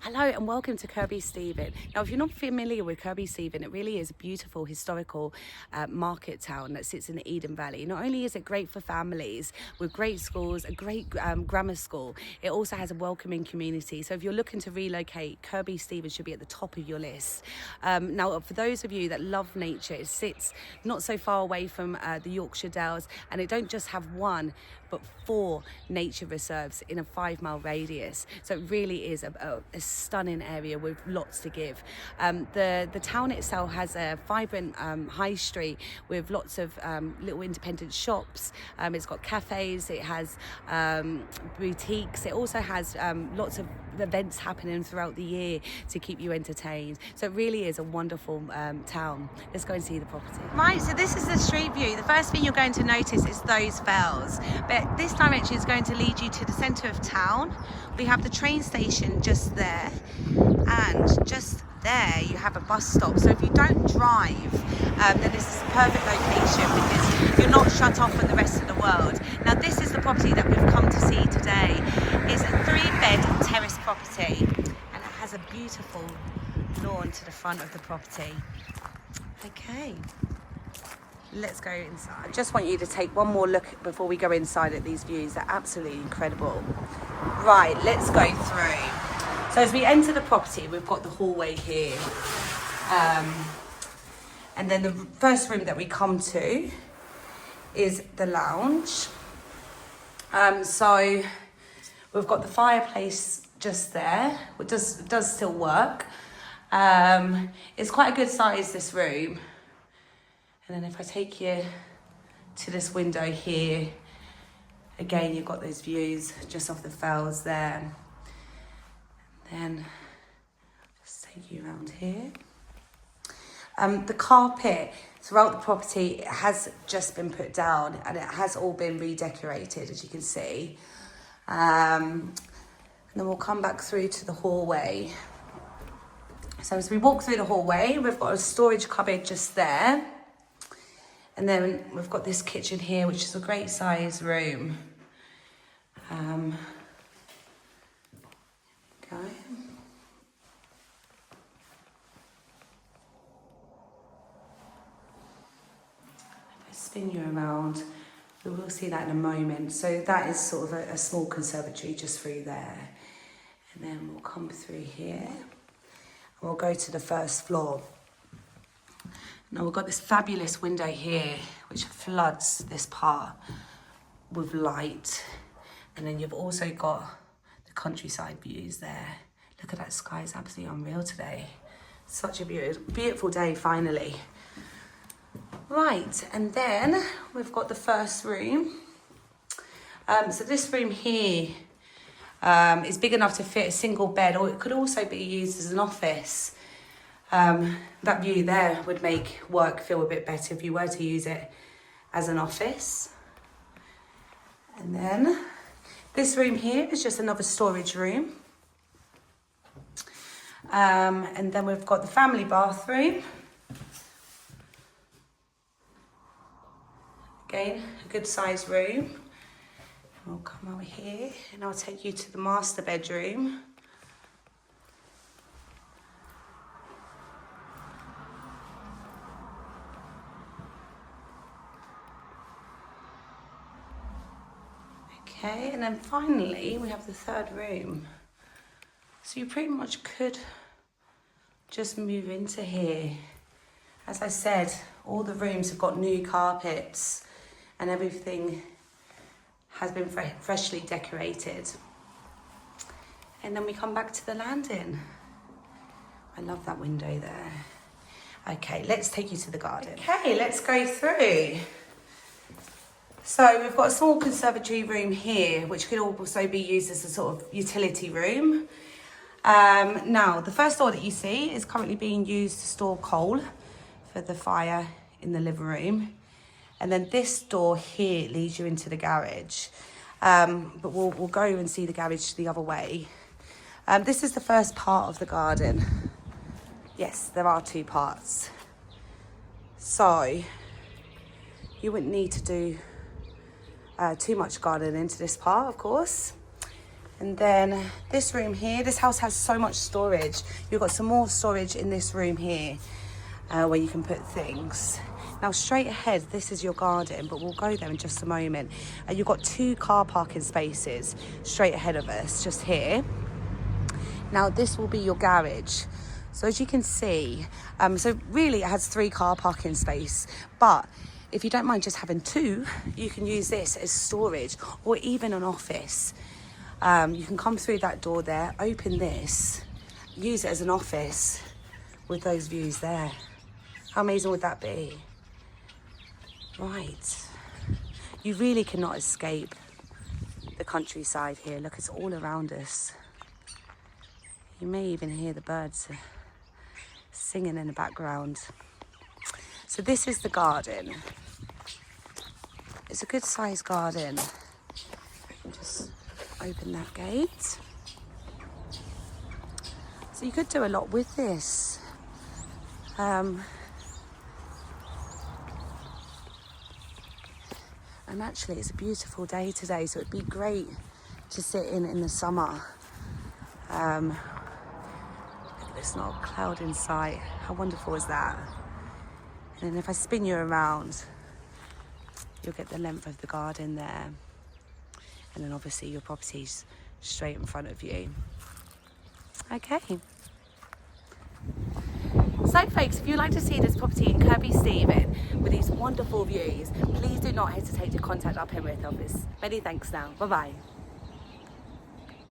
Hello and welcome to Kirby Stephen. Now, if you're not familiar with Kirby Stephen, it really is a beautiful historical market town that sits in the Eden Valley. Not only is it great for families with great schools, a great grammar school, it also has a welcoming community. So if you're looking to relocate, Kirby Stephen should be at the top of your list. Now, for those of you that love nature, it sits not so far away from the Yorkshire Dales, and it don't just have one, but 4 nature reserves in a 5-mile radius. So it really is a stunning area with lots to give. The town itself has a vibrant high street with lots of little independent shops. It's got cafes, it has boutiques, it also has lots of events happening throughout the year to keep you entertained. So it really is a wonderful town. Let's go and see the property. Right, so this is the street view. The first thing you're going to notice is those fells, but this direction is going to lead you to the centre of town. We have the train station just there, and just there you have a bus stop. So if you don't drive, then this is a perfect location because you're not shut off from the rest of the world. Now, this is the property that we've come to see today. It's a 3-bed terrace property, and it has a beautiful lawn to the front of the property. Okay, let's go inside. I just want you to take one more look before we go inside at these views. They're absolutely incredible. Right, let's go through. So as we enter the property, we've got the hallway here. And then the first room that we come to is the lounge. So we've got the fireplace just there, which does still work. It's quite a good size, this room. And then if I take you to this window here, again, you've got those views just off the fells there. Then just take you around here. The carpet throughout the property has just been put down, and it has all been redecorated, as you can see. And then we'll come back through to the hallway. So as we walk through the hallway, we've got a storage cupboard just there. And then we've got this kitchen here, which is a great size room. Go. If I spin you around, we will see that in a moment. So that is sort of a small conservatory just through there. And then we'll come through here, and we'll go to the first floor. Now we've got this fabulous window here, which floods this part with light. And then you've also got the countryside views there. Look at that sky, it's absolutely unreal today. Such a beautiful day, finally. Right, and then we've got the first room. So this room here is big enough to fit a single bed, or it could also be used as an office. That view there would make work feel a bit better if you were to use it as an office. And then this room here is just another storage room. And then we've got the family bathroom. Again, a good sized room. We'll come over here and I'll take you to the master bedroom. Okay, and then finally we have the third room. So you pretty much could just move into here. As I said, all the rooms have got new carpets and everything has been freshly decorated. And then we come back to the landing. I love that window there. Okay, let's take you to the garden. Okay, let's go through. So we've got a small conservatory room here, which could also be used as a sort of utility room. Now, the first door that you see is currently being used to store coal for the fire in the living room. And then this door here leads you into the garage. But we'll go and see the garage the other way. This is the first part of the garden. Yes, there are 2 parts. So you wouldn't need to do too much gardening into this part, of course. And then this room here, this house has so much storage. You've got some more storage in this room here where you can put things. Now straight ahead, this is your garden, but we'll go there in just a moment. You've got 2 car parking spaces straight ahead of us, just here. Now this will be your garage. So as you can see, so really it has 3 car parking space, but if you don't mind just having 2, you can use this as storage or even an office. You can come through that door there, open this, use it as an office with those views there. How amazing would that be? Right. You really cannot escape the countryside here. Look, it's all around us. You may even hear the birds singing in the background. So this is the garden. It's a good sized garden. Just open that gate. So you could do a lot with this. And actually it's a beautiful day today, so it'd be great to sit in the summer. There's not a cloud in sight. How wonderful is that? And then if I spin you around, you'll get the length of the garden there. And then obviously your property's straight in front of you. Okay. So folks, if you'd like to see this property in Kirby Stephen with these wonderful views, please do not hesitate to contact our Penrith office. Many thanks now. Bye-bye.